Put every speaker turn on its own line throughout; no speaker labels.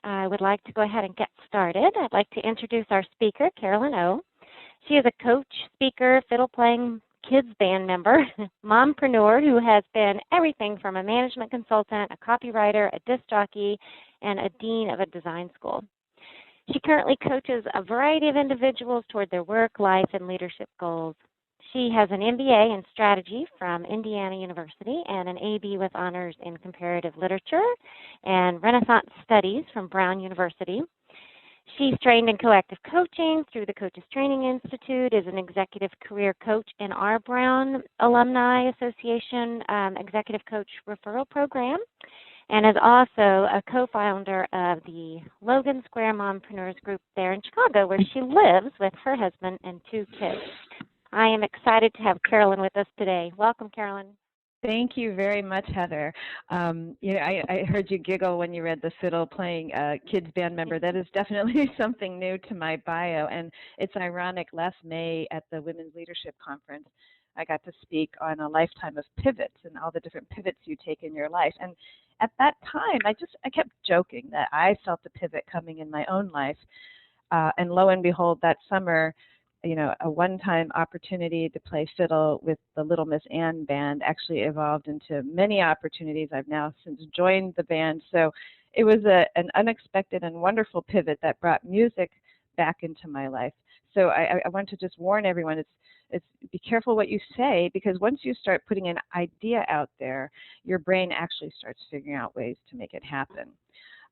I would like to go ahead and get started. I'd like to introduce our speaker, Carolyn Ou. She is a coach, speaker, fiddle-playing kids band member, mompreneur who has been everything from a management consultant, a copywriter, a disc jockey, and a dean of a design school. She currently coaches a variety of individuals toward their work, life, and leadership goals. She has an MBA in strategy from Indiana University and an AB with honors in comparative literature and Renaissance studies from Brown University. She's trained in coactive coaching through the Coaches Training Institute, is an executive career coach in our Brown Alumni Association Executive Coach Referral Program, and is also a co-founder of the Logan Square Mompreneurs Group there in Chicago, where she lives with her husband and 2 kids. I am excited to have Carolyn with us today. Welcome, Carolyn.
Thank you very much, Heather. I heard you giggle when you read the fiddle-playing kids band member. That is definitely something new to my bio, and it's ironic. Last May at the Women's Leadership Conference, I got to speak on a lifetime of pivots and all the different pivots you take in your life. And at that time, I kept joking that I felt the pivot coming in my own life. And lo and behold, that summer, a one-time opportunity to play fiddle with the Little Miss Ann band actually evolved into many opportunities. I've now since joined the band. So it was an unexpected and wonderful pivot that brought music back into my life. So I want to just warn everyone, it's be careful what you say, because once you start putting an idea out there, your brain actually starts figuring out ways to make it happen.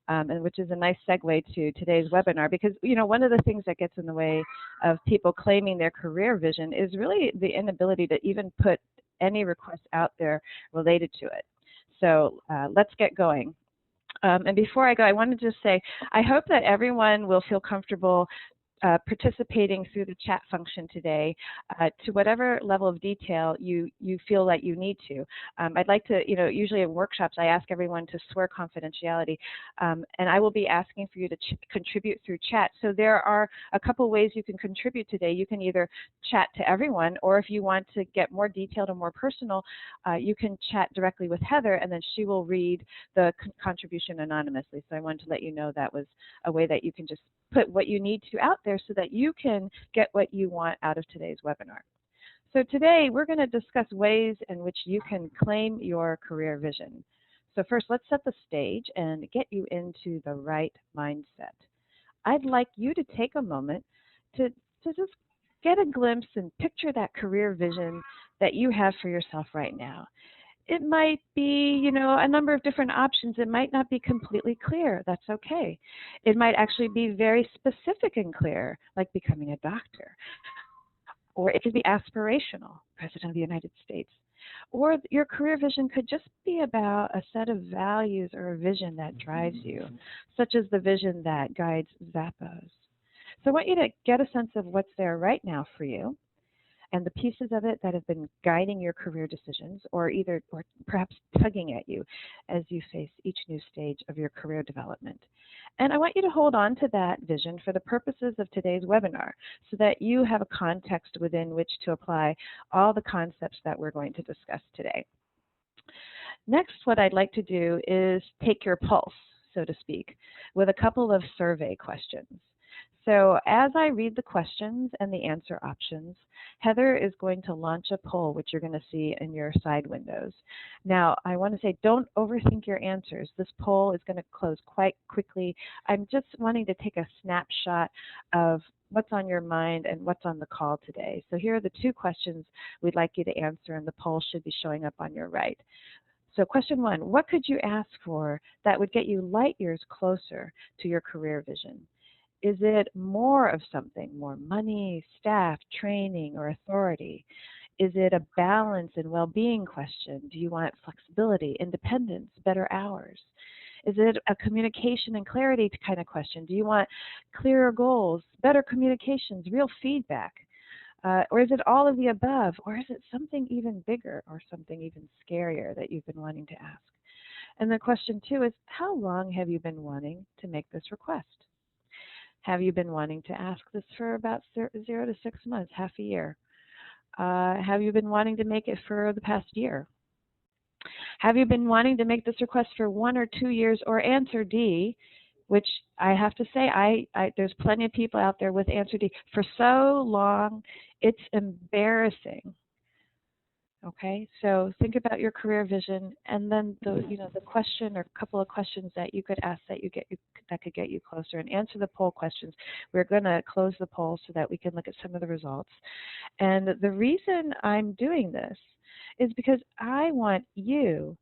And which is a nice segue to today's webinar, because one of the things that gets in the way of people claiming their career vision is really the inability to even put any requests out there related to it. So let's get going. And before I go, I wanted to just say, I hope that everyone will feel comfortable participating through the chat function today to whatever level of detail you feel that you need to. I'd like to, usually in workshops I ask everyone to swear confidentiality, and I will be asking for you to contribute through chat. So there are a couple ways you can contribute today. You can either chat to everyone, or if you want to get more detailed or more personal, you can chat directly with Heather, and then she will read the contribution anonymously. So I wanted to let you know that was a way that you can just put what you need to out there so that you can get what you want out of today's webinar. So today we're going to discuss ways in which you can claim your career vision. So first, let's set the stage and get you into the right mindset. I'd like you to take a moment to just get a glimpse and picture that career vision that you have for yourself right now. It might be, a number of different options. It might not be completely clear. That's okay. It might actually be very specific and clear, like becoming a doctor. Or it could be aspirational, President of the United States. Or your career vision could just be about a set of values or a vision that drives you, such as the vision that guides Zappos. So I want you to get a sense of what's there right now for you, and the pieces of it that have been guiding your career decisions, or perhaps tugging at you as you face each new stage of your career development. And I want you to hold on to that vision for the purposes of today's webinar, so that you have a context within which to apply all the concepts that we're going to discuss today. Next, what I'd like to do is take your pulse, so to speak, with a couple of survey questions. So as I read the questions and the answer options, Heather is going to launch a poll, which you're going to see in your side windows. Now, I want to say, don't overthink your answers. This poll is going to close quite quickly. I'm just wanting to take a snapshot of what's on your mind and what's on the call today. So here are the 2 questions we'd like you to answer, and the poll should be showing up on your right. So question 1, what could you ask for that would get you light years closer to your career vision? Is it more of something, more money, staff, training, or authority? Is it a balance and well-being question? Do you want flexibility, independence, better hours? Is it a communication and clarity kind of question? Do you want clearer goals, better communications, real feedback? Or is it all of the above? Or is it something even bigger or something even scarier that you've been wanting to ask? And then question 2 is, how long have you been wanting to make this request? Have you been wanting to ask this for about 0 to 6 months, half a year? Have you been wanting to make it for the past year? Have you been wanting to make this request for 1 or 2 years? Or answer D, which I have to say, there's plenty of people out there with answer D. For so long, it's embarrassing. Okay, so think about your career vision, and then the question or a couple of questions that you could ask that could get you closer, and answer the poll questions. We're going to close the poll so that we can look at some of the results. And the reason I'm doing this is because I want you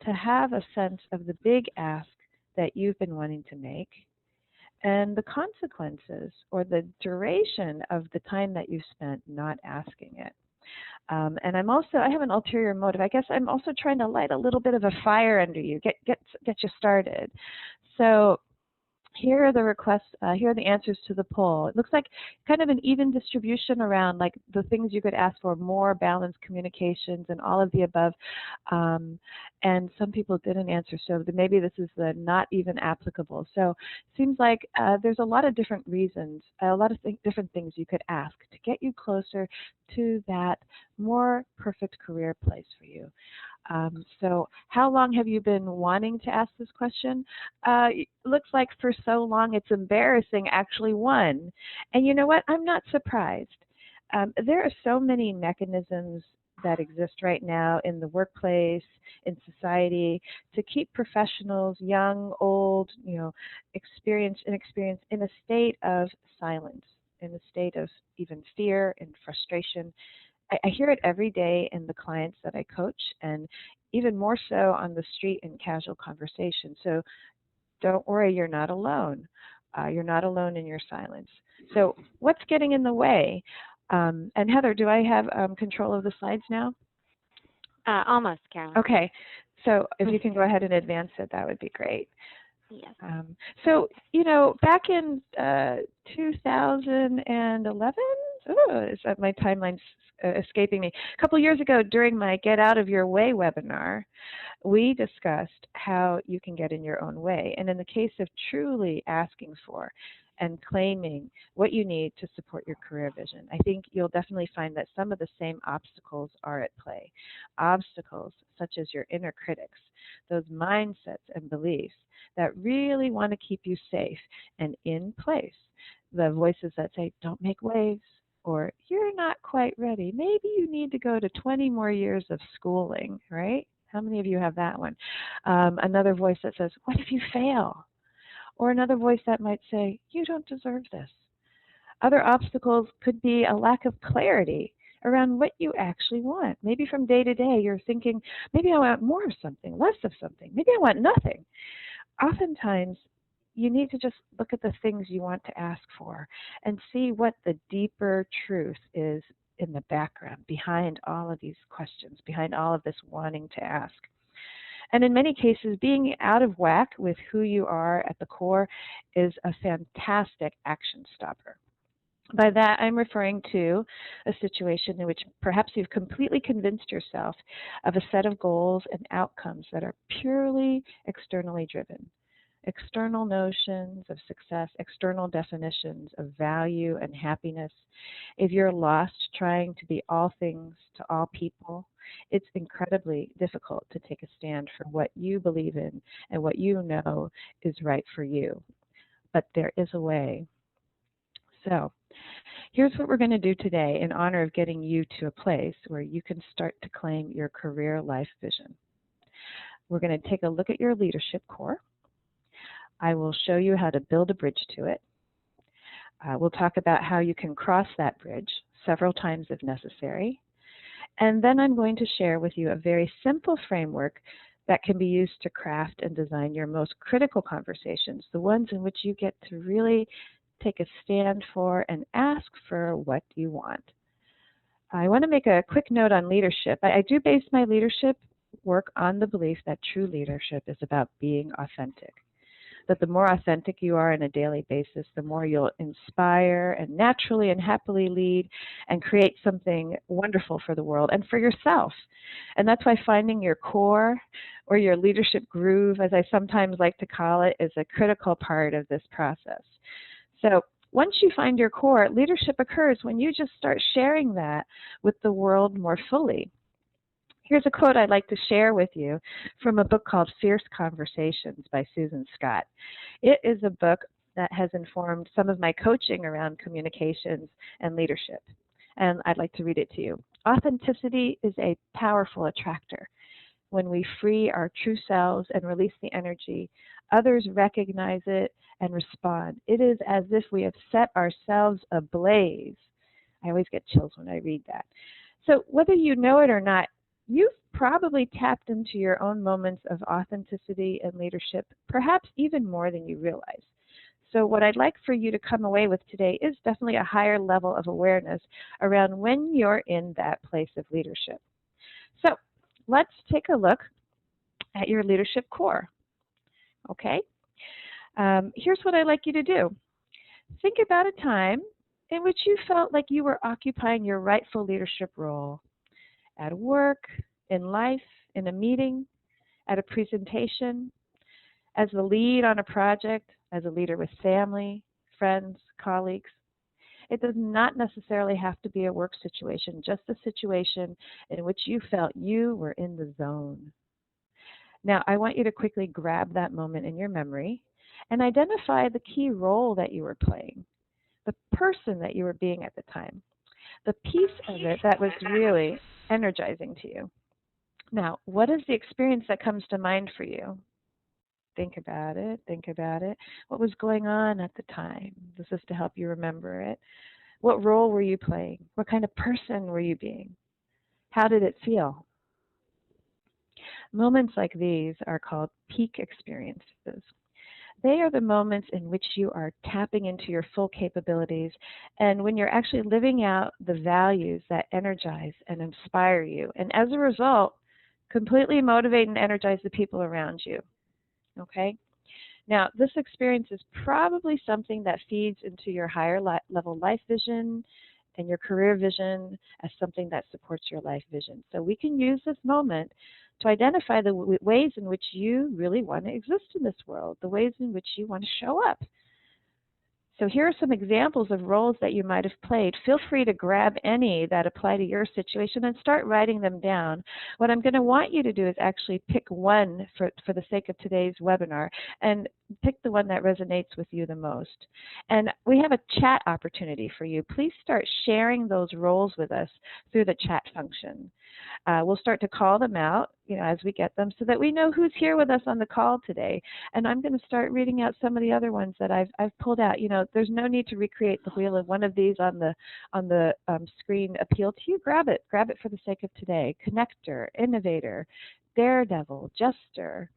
to have a sense of the big ask that you've been wanting to make, and the consequences or the duration of the time that you've spent not asking it. And I have an ulterior motive. I guess I'm also trying to light a little bit of a fire under you, get you started. So here are the requests, here are the answers to the poll. It looks like kind of an even distribution around like the things you could ask for: more balanced communications and all of the above. And some people didn't answer, so maybe this is the not even applicable. So it seems like there's a lot of different reasons, a lot of different things you could ask to get you closer to that more perfect career place for you. So how long have you been wanting to ask this question? It looks like for so long it's embarrassing actually won. And you know what? I'm not surprised. There are so many mechanisms that exist right now in the workplace, in society, to keep professionals, young, old, experienced, inexperienced, in a state of silence, in a state of even fear and frustration. I hear it every day in the clients that I coach, and even more so on the street in casual conversation. So don't worry, you're not alone. You're not alone in your silence. So what's getting in the way? And Heather, do I have control of the slides now?
Almost, Carolyn.
Okay. So if you can go ahead and advance it, that would be great.
Yes.
So, back in 2011, my timeline's escaping me. A couple years ago, during my Get Out of Your Way webinar, we discussed how you can get in your own way. And in the case of truly asking for and claiming what you need to support your career vision, I think you'll definitely find that some of the same obstacles are at play. Obstacles such as your inner critics, those mindsets and beliefs that really want to keep you safe and in place. The voices that say, don't make waves, or you're not quite ready. Maybe you need to go to 20 more years of schooling, right? How many of you have that one? Another voice that says, what if you fail? Or another voice that might say, you don't deserve this. Other obstacles could be a lack of clarity around what you actually want. Maybe from day to day you're thinking, maybe I want more of something, less of something. Maybe I want nothing. Oftentimes, you need to just look at the things you want to ask for and see what the deeper truth is in the background, behind all of these questions, behind all of this wanting to ask. And in many cases, being out of whack with who you are at the core is a fantastic action stopper. By that, I'm referring to a situation in which perhaps you've completely convinced yourself of a set of goals and outcomes that are purely externally driven. External notions of success, external definitions of value and happiness. If you're lost trying to be all things to all people, it's incredibly difficult to take a stand for what you believe in and what you know is right for you. But there is a way. So here's what we're going to do today in honor of getting you to a place where you can start to claim your career life vision. We're going to take a look at your leadership core. I will show you how to build a bridge to it. We'll talk about how you can cross that bridge several times if necessary. And then I'm going to share with you a very simple framework that can be used to craft and design your most critical conversations, the ones in which you get to really take a stand for and ask for what you want. I want to make a quick note on leadership. I do base my leadership work on the belief that true leadership is about being authentic. That the more authentic you are on a daily basis, the more you'll inspire and naturally and happily lead and create something wonderful for the world and for yourself. And that's why finding your core, or your leadership groove, as I sometimes like to call it, is a critical part of this process. So once you find your core, leadership occurs when you just start sharing that with the world more fully. Here's a quote I'd like to share with you from a book called Fierce Conversations by Susan Scott. It is a book that has informed some of my coaching around communications and leadership. And I'd like to read it to you. Authenticity is a powerful attractor. When we free our true selves and release the energy, others recognize it and respond. It is as if we have set ourselves ablaze. I always get chills when I read that. So whether you know it or not, you've probably tapped into your own moments of authenticity and leadership, perhaps even more than you realize. So what I'd like for you to come away with today is definitely a higher level of awareness around when you're in that place of leadership. So let's take a look at your leadership core. Okay? Here's what I'd like you to do. Think about a time in which you felt like you were occupying your rightful leadership role at work, in life, in a meeting, at a presentation, as the lead on a project, as a leader with family, friends, colleagues. It does not necessarily have to be a work situation, just a situation in which you felt you were in the zone. Now, I want you to quickly grab that moment in your memory and identify the key role that you were playing, the person that you were being at the time, the piece of it that was really energizing to you. Now, what is the experience that comes to mind for you? Think about it. Think about it. What was going on at the time? This is to help you remember it. What role were you playing? What kind of person were you being? How did it feel? Moments like these are called peak experiences. They are the moments in which you are tapping into your full capabilities and when you're actually living out the values that energize and inspire you. And as a result, completely motivate and energize the people around you. Okay? Now, this experience is probably something that feeds into your higher level life vision and your career vision as something that supports your life vision. So we can use this moment to identify the ways in which you really want to exist in this world, the ways in which you want to show up. So here are some examples of roles that you might have played. Feel free to grab any that apply to your situation and start writing them down. What I'm going to want you to do is actually pick one for the sake of today's webinar and pick the one that resonates with you the most. And we have a chat opportunity for you. Please start sharing those roles with us through the chat function. We'll start to call them out, as we get them, so that we know who's here with us on the call today. And I'm going to start reading out some of the other ones that I've pulled out. There's no need to recreate the wheel of one of these on the screen appeal to you. Grab it for the sake of today. Connector, innovator, daredevil, jester,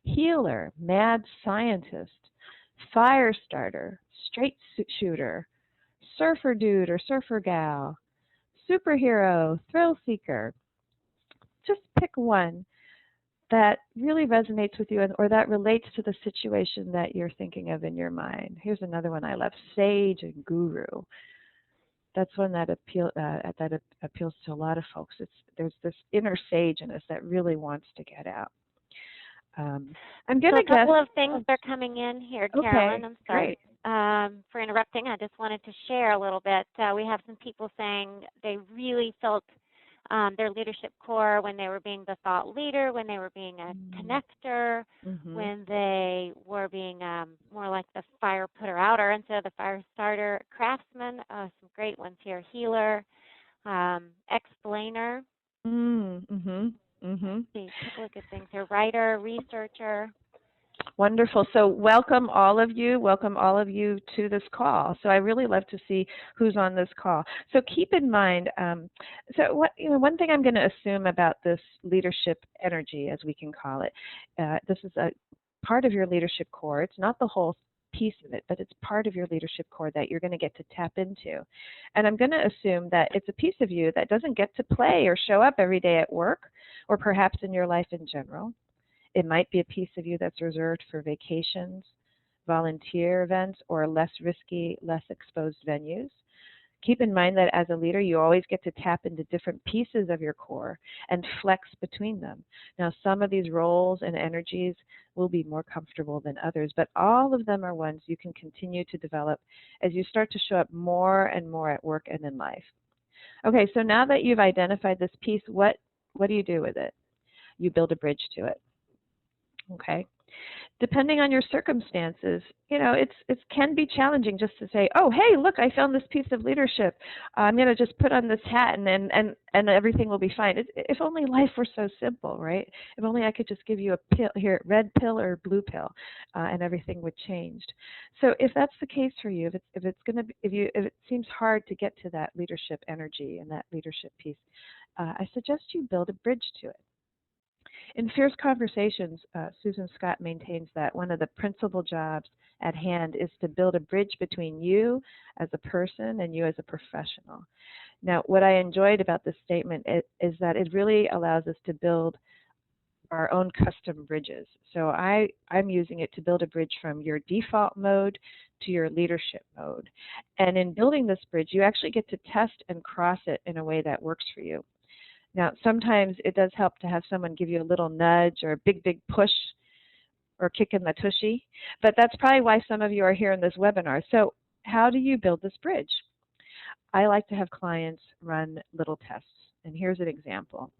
healer, mad scientist, fire starter, straight shooter, surfer dude or surfer gal, superhero, thrill seeker. Just pick one that really resonates with you or that relates to the situation that you're thinking of in your mind. Here's another one I love, sage and guru. That's one that appeals to a lot of folks. There's this inner sage in us that really wants to get out. I'm going to
guess a couple of things are coming in here, Carolyn.
Okay,
I'm sorry
great.
For interrupting. I just wanted to share a little bit. We have some people saying they really felt their leadership core when they were being the thought leader, when they were being a connector, when they were being more like the fire putter outer instead of the fire starter, craftsman. Some great ones here. Healer, explainer. See, take a look at things here. Writer, researcher.
Wonderful. So welcome all of you to this call. So I really love to see who's on this call. So keep in mind, one thing I'm going to assume about this leadership energy, as we can call it, this is a part of your leadership core. It's not the whole piece of it, but it's part of your leadership core that you're going to get to tap into. And I'm going to assume that it's a piece of you that doesn't get to play or show up every day at work or perhaps in your life in general. It might be a piece of you that's reserved for vacations, volunteer events, or less risky, less exposed venues. Keep in mind that as a leader, you always get to tap into different pieces of your core and flex between them. Now, some of these roles and energies will be more comfortable than others, but all of them are ones you can continue to develop as you start to show up more and more at work and in life. Okay, so now that you've identified this piece, what What do you do with it? You build a bridge to it. Okay. Depending on your circumstances, it can be challenging just to say, oh, hey, look, I found this piece of leadership. I'm going to just put on this hat and everything will be fine. If only life were so simple, right? If only I could just give you a pill here, red pill or blue pill, and everything would change. So if that's the case for you, if it seems hard to get to that leadership energy and that leadership piece, I suggest you build a bridge to it. In Fierce Conversations, Susan Scott maintains that one of the principal jobs at hand is to build a bridge between you as a person and you as a professional. Now, what I enjoyed about this statement is that it really allows us to build our own custom bridges. So I'm using it to build a bridge from your default mode to your leadership mode. And in building this bridge, you actually get to test and cross it in a way that works for you. Now, sometimes it does help to have someone give you a little nudge or a big, big push or kick in the tushy, but that's probably why some of you are here in this webinar. So how do you build this bridge? I like to have clients run little tests, and here's an example.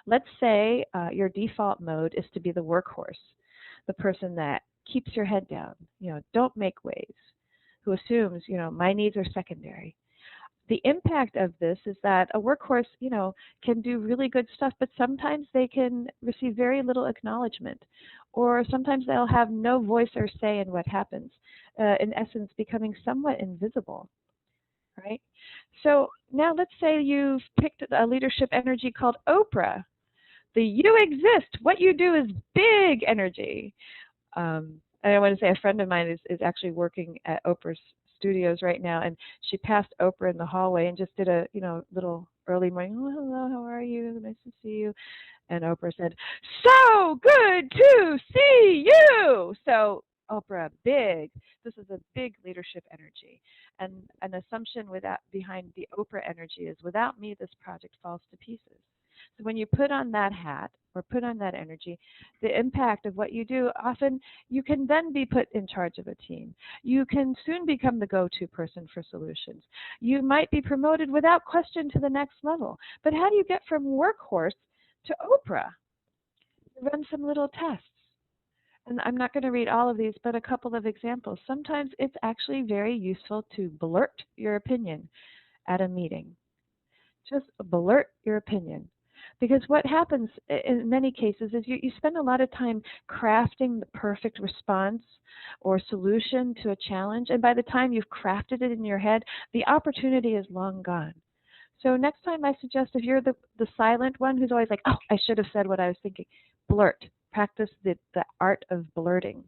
Let's say your default mode is to be the workhorse, the person that keeps your head down, don't make waves, who assumes, my needs are secondary. The impact of this is that a workhorse, can do really good stuff, but sometimes they can receive very little acknowledgement, or sometimes they'll have no voice or say in what happens, in essence becoming somewhat invisible, right? So now let's say you've picked a leadership energy called Oprah. The you exist, what you do is big energy. And I want to say a friend of mine is actually working at Oprah's studios right now, and she passed Oprah in the hallway and just did a little early morning, oh, hello, how are you? Nice to see you. And Oprah said, so good to see you. So Oprah, big. This is a big leadership energy. And an assumption behind the Oprah energy is, without me, this project falls to pieces. So when you put on that hat or put on that energy, the impact of what you do, often you can then be put in charge of a team. You can soon become the go-to person for solutions. You might be promoted without question to the next level. But how do you get from workhorse to Oprah? Run some little tests. And I'm not going to read all of these, but a couple of examples. Sometimes it's actually very useful to blurt your opinion at a meeting. Just blurt your opinion. Because what happens in many cases is you spend a lot of time crafting the perfect response or solution to a challenge, and by the time you've crafted it in your head, the opportunity is long gone. So next time I suggest, if you're the silent one who's always like, oh, I should have said what I was thinking, blurt. Practice the art of blurting.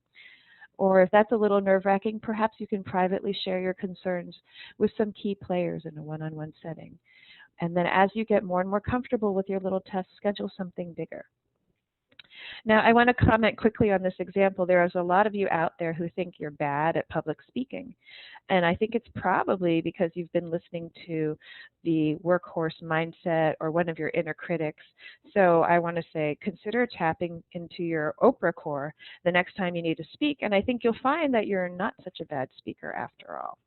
Or if that's a little nerve-wracking, perhaps you can privately share your concerns with some key players in a one-on-one setting. And then as you get more and more comfortable with your little test, schedule something bigger. Now, I want to comment quickly on this example. There is a lot of you out there who think you're bad at public speaking. And I think it's probably because you've been listening to the workhorse mindset or one of your inner critics. So I want to say, consider tapping into your Oprah core the next time you need to speak. And I think you'll find that you're not such a bad speaker after all.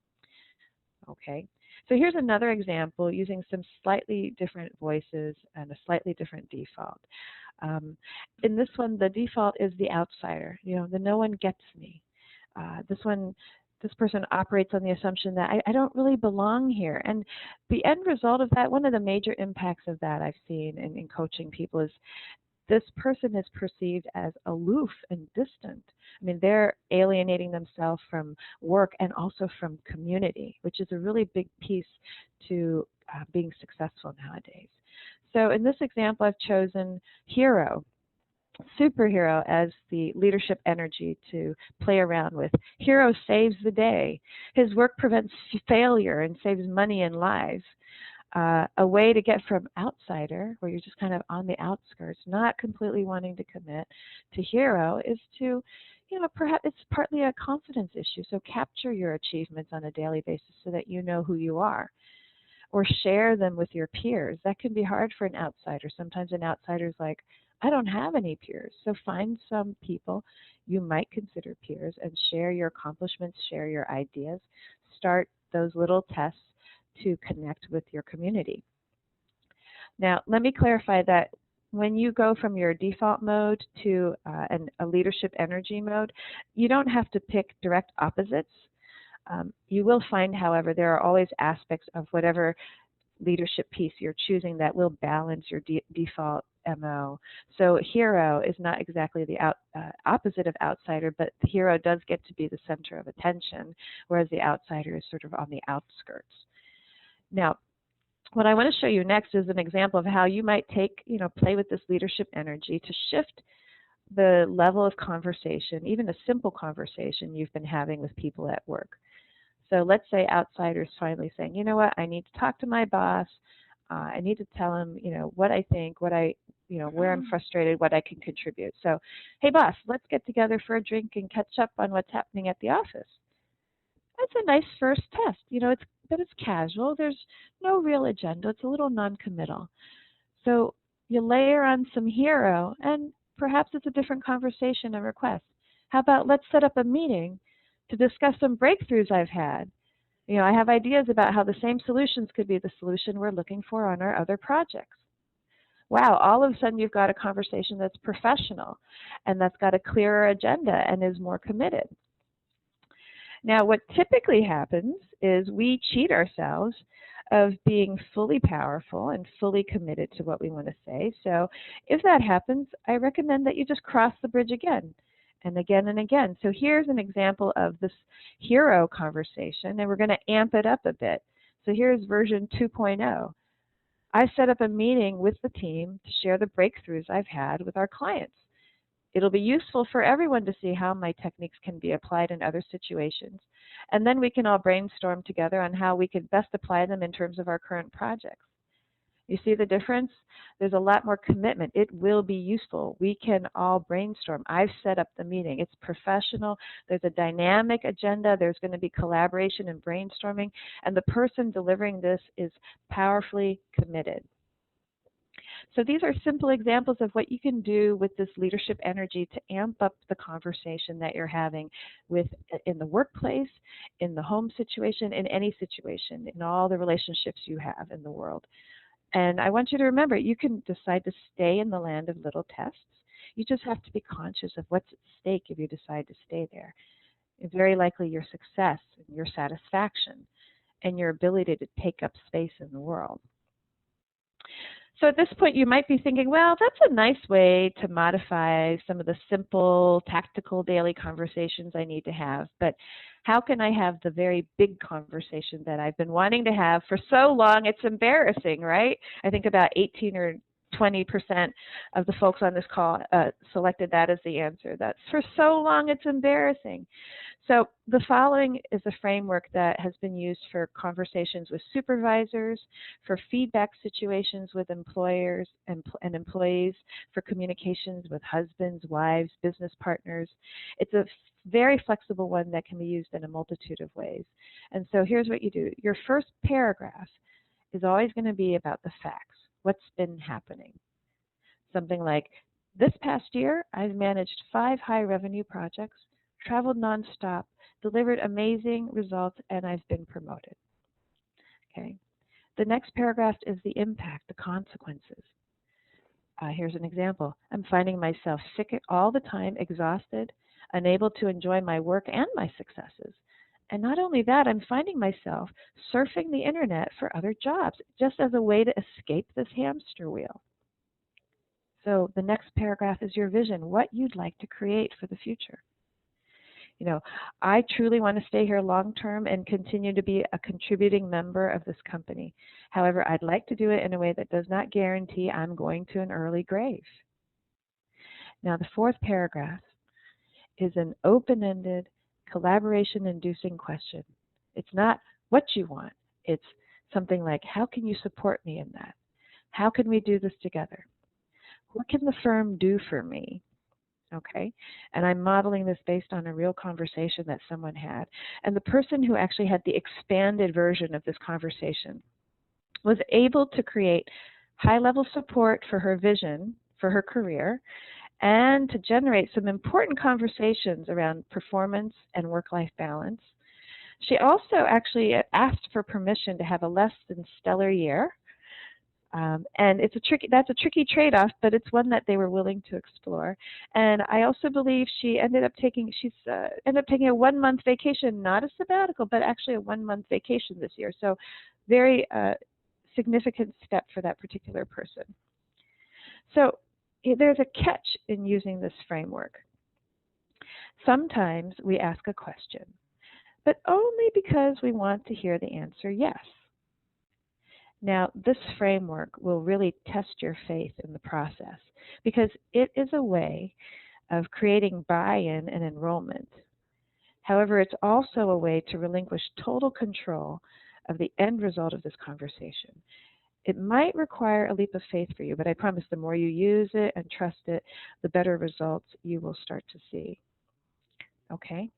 Okay. So here's another example using some slightly different voices and a slightly different default. In this one, the default is the outsider, the no one gets me. This person operates on the assumption that I don't really belong here. And the end result of that, one of the major impacts of that I've seen in coaching people is this person is perceived as aloof and distant. I mean, they're alienating themselves from work and also from community, which is a really big piece to being successful nowadays. So in this example, I've chosen hero, superhero as the leadership energy to play around with. Hero saves the day. His work prevents failure and saves money and lives. A way to get from outsider, where you're just kind of on the outskirts, not completely wanting to commit, to hero is to, perhaps it's partly a confidence issue. So capture your achievements on a daily basis so that you know who you are, or share them with your peers. That can be hard for an outsider. Sometimes an outsider's like, I don't have any peers. So find some people you might consider peers and share your accomplishments, share your ideas. Start those little tests to connect with your community. Now, let me clarify that when you go from your default mode to a leadership energy mode, you don't have to pick direct opposites. You will find, however, there are always aspects of whatever leadership piece you're choosing that will balance your default MO. So hero is not exactly the opposite of outsider, but the hero does get to be the center of attention, whereas the outsider is sort of on the outskirts. Now, what I want to show you next is an example of how you might play with this leadership energy to shift the level of conversation, even a simple conversation you've been having with people at work. So let's say outsiders finally saying, you know what, I need to talk to my boss. I need to tell him, what I think, where I'm frustrated, what I can contribute. So, hey boss, let's get together for a drink and catch up on what's happening at the office. That's a nice first test. But it's casual. There's no real agenda. It's a little non-committal. So you layer on some hero, and perhaps it's a different conversation and request. How about let's set up a meeting to discuss some breakthroughs I've had. I have ideas about how the same solutions could be the solution we're looking for on our other projects. Wow, all of a sudden you've got a conversation that's professional and that's got a clearer agenda and is more committed. Now, what typically happens is we cheat ourselves of being fully powerful and fully committed to what we want to say. So if that happens, I recommend that you just cross the bridge again and again and again. So here's an example of this hero conversation, and we're going to amp it up a bit. So here's version 2.0. I set up a meeting with the team to share the breakthroughs I've had with our clients. It'll be useful for everyone to see how my techniques can be applied in other situations. And then we can all brainstorm together on how we could best apply them in terms of our current projects. You see the difference? There's a lot more commitment. It will be useful. We can all brainstorm. I've set up the meeting. It's professional. There's a dynamic agenda. There's going to be collaboration and brainstorming. And the person delivering this is powerfully committed. So these are simple examples of what you can do with this leadership energy to amp up the conversation that you're having in the workplace, in the home situation, in any situation, in all the relationships you have in the world. And I want you to remember, you can decide to stay in the land of little tests. You just have to be conscious of what's at stake if you decide to stay there. It's very likely your success and your satisfaction and your ability to take up space in the world. So at this point, you might be thinking, well, that's a nice way to modify some of the simple, tactical daily conversations I need to have. But how can I have the very big conversation that I've been wanting to have for so long? It's embarrassing, right? I think about 18 or 20% of the folks on this call selected that as the answer. That's for so long, it's embarrassing. So the following is a framework that has been used for conversations with supervisors, for feedback situations with employers and employees, for communications with husbands, wives, business partners. It's a very flexible one that can be used in a multitude of ways. And so here's what you do. Your first paragraph is always going to be about the facts. What's been happening? Something like, this past year, I've managed 5 high-revenue projects, traveled nonstop, delivered amazing results, and I've been promoted. Okay. The next paragraph is the impact, the consequences. Here's an example. I'm finding myself sick all the time, exhausted, unable to enjoy my work and my successes. And not only that, I'm finding myself surfing the internet for other jobs, just as a way to escape this hamster wheel. So the next paragraph is your vision, what you'd like to create for the future. I truly want to stay here long term and continue to be a contributing member of this company. However, I'd like to do it in a way that does not guarantee I'm going to an early grave. Now, the fourth paragraph is an open-ended, collaboration-inducing question. It's not what you want. It's something like, how can you support me in that? How can we do this together? What can the firm do for me? Okay, and I'm modeling this based on a real conversation that someone had. And the person who actually had the expanded version of this conversation was able to create high-level support for her vision, for her career, and to generate some important conversations around performance and work-life balance. She also actually asked for permission to have a less than stellar year, And that's a tricky trade-off, but it's one that they were willing to explore. And I also believe she's ended up taking a 1 month vacation, not a sabbatical, but actually a 1 month vacation this year. So very significant step for that particular person. So there's a catch in using this framework. Sometimes we ask a question, but only because we want to hear the answer yes. Now, this framework will really test your faith in the process because it is a way of creating buy-in and enrollment. However, it's also a way to relinquish total control of the end result of this conversation. It might require a leap of faith for you, but I promise the more you use it and trust it, the better results you will start to see. Okay?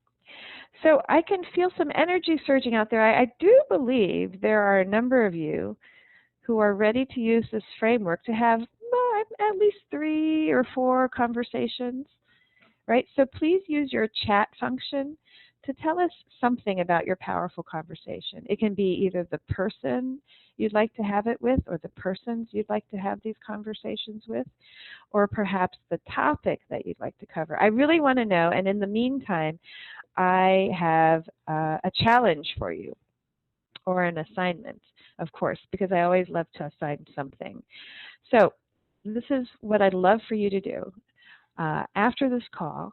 So I can feel some energy surging out there. I do believe there are a number of you who are ready to use this framework to have at least 3 or 4 conversations, right? So please use your chat function to tell us something about your powerful conversation. It can be either the person you'd like to have it with or the persons you'd like to have these conversations with, or perhaps the topic that you'd like to cover. I really want to know, and in the meantime, I have a challenge for you, or an assignment, of course, because I always love to assign something. So this is what I'd love for you to do. After this call,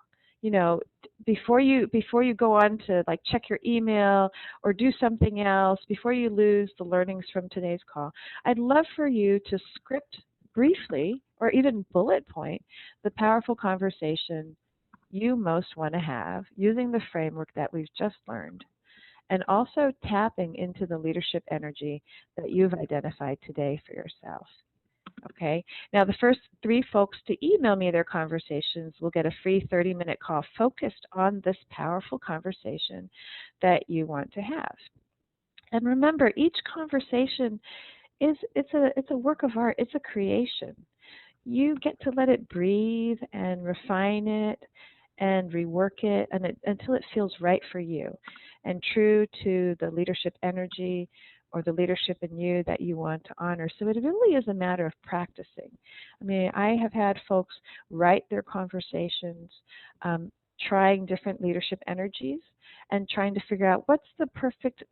before you go on to like check your email or do something else, before you lose the learnings from today's call, I'd love for you to script briefly or even bullet point the powerful conversation you most want to have using the framework that we've just learned, and also tapping into the leadership energy that you've identified today for yourself. Okay, now the first 3 folks to email me their conversations will get a free 30-minute call focused on this powerful conversation that you want to have. And remember, each conversation it's a work of art, it's a creation. You get to let it breathe and refine it and rework it until it feels right for you and true to the leadership energy or the leadership in you that you want to honor. So it really is a matter of practicing. I mean, I have had folks write their conversations, trying different leadership energies and trying to figure out what's the perfect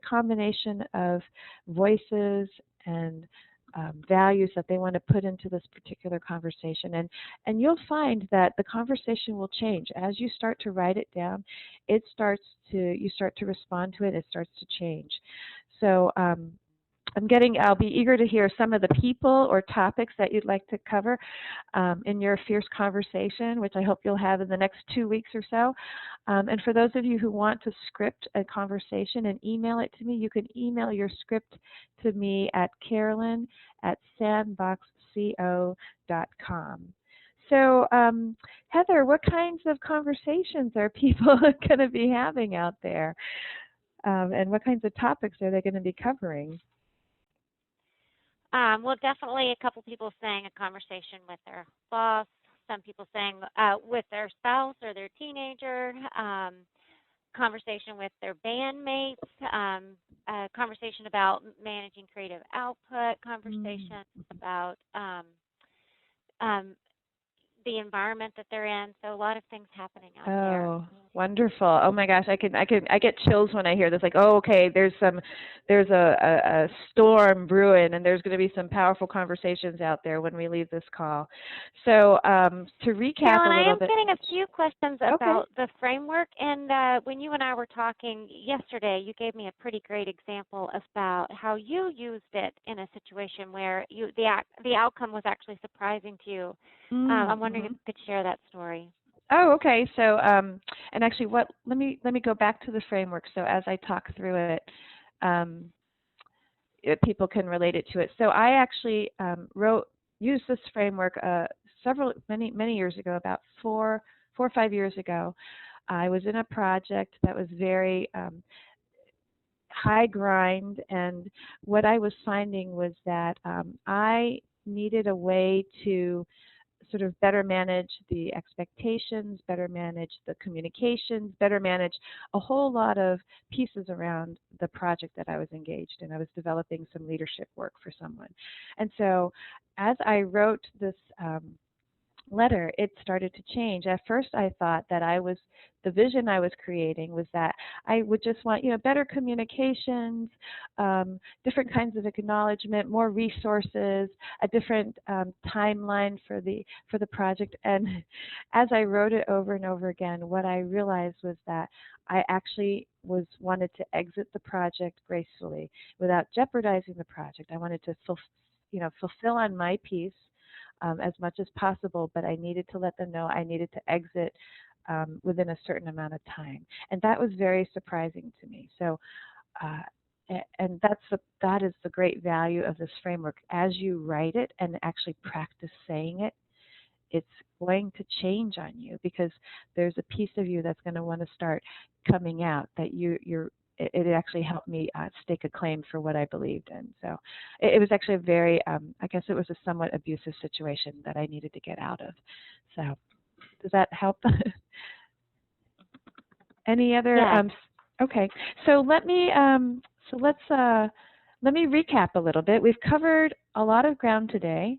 combination of voices and values that they want to put into this particular conversation. And you'll find that the conversation will change. As you start to write it down, you start to respond to it, it starts to change. So I'll be eager to hear some of the people or topics that you'd like to cover in your fierce conversation, which I hope you'll have in the next 2 weeks or so. And for those of you who want to script a conversation and email it to me, you can email your script to me at carolyn@sandboxco.com. So Heather, what kinds of conversations are people going to be having out there? And what kinds of topics are they going to be covering?
Well, definitely a couple people saying a conversation with their boss, some people saying with their spouse or their teenager, conversation with their bandmates, a conversation about managing creative output, conversation about the environment that they're in. So a lot of things happening out there.
Oh, wonderful! Oh my gosh, I get chills when I hear this. Like, oh, okay, there's a storm brewing, and there's going to be some powerful conversations out there when we leave this call. So to recap
Carolyn,
a little bit.
I am getting a few questions about the framework, and when you and I were talking yesterday, you gave me a pretty great example about how you used it in a situation where the outcome was actually surprising to you. I'm wondering if you could share that story.
Oh, okay. So, and actually, let me go back to the framework. So as I talk through it, people can relate it to it. So I actually used this framework many years ago, about 4 or 5 years ago. I was in a project that was very high grind, and what I was finding was that I needed a way to sort of better manage the expectations, better manage the communications, better manage a whole lot of pieces around the project that I was engaged in. I was developing some leadership work for someone. And so as I wrote this letter, it started to change. At first, I thought that the vision I was creating was that I would just want, better communications, different kinds of acknowledgement, more resources, a different timeline for the project. And as I wrote it over and over again, what I realized was that I actually wanted to exit the project gracefully without jeopardizing the project. I wanted to fulfill on my piece as much as possible, but I needed to let them know I needed to exit within a certain amount of time. And that was very surprising to me. So, and that is the great value of this framework. As you write it and actually practice saying it, it's going to change on you, because there's a piece of you that's going to want to start coming out that it actually helped me stake a claim for what I believed in. So it was actually a very, I guess it was a somewhat abusive situation that I needed to get out of. So does that help? Any other?
Yes.
Okay. So let's recap a little bit. We've covered a lot of ground today,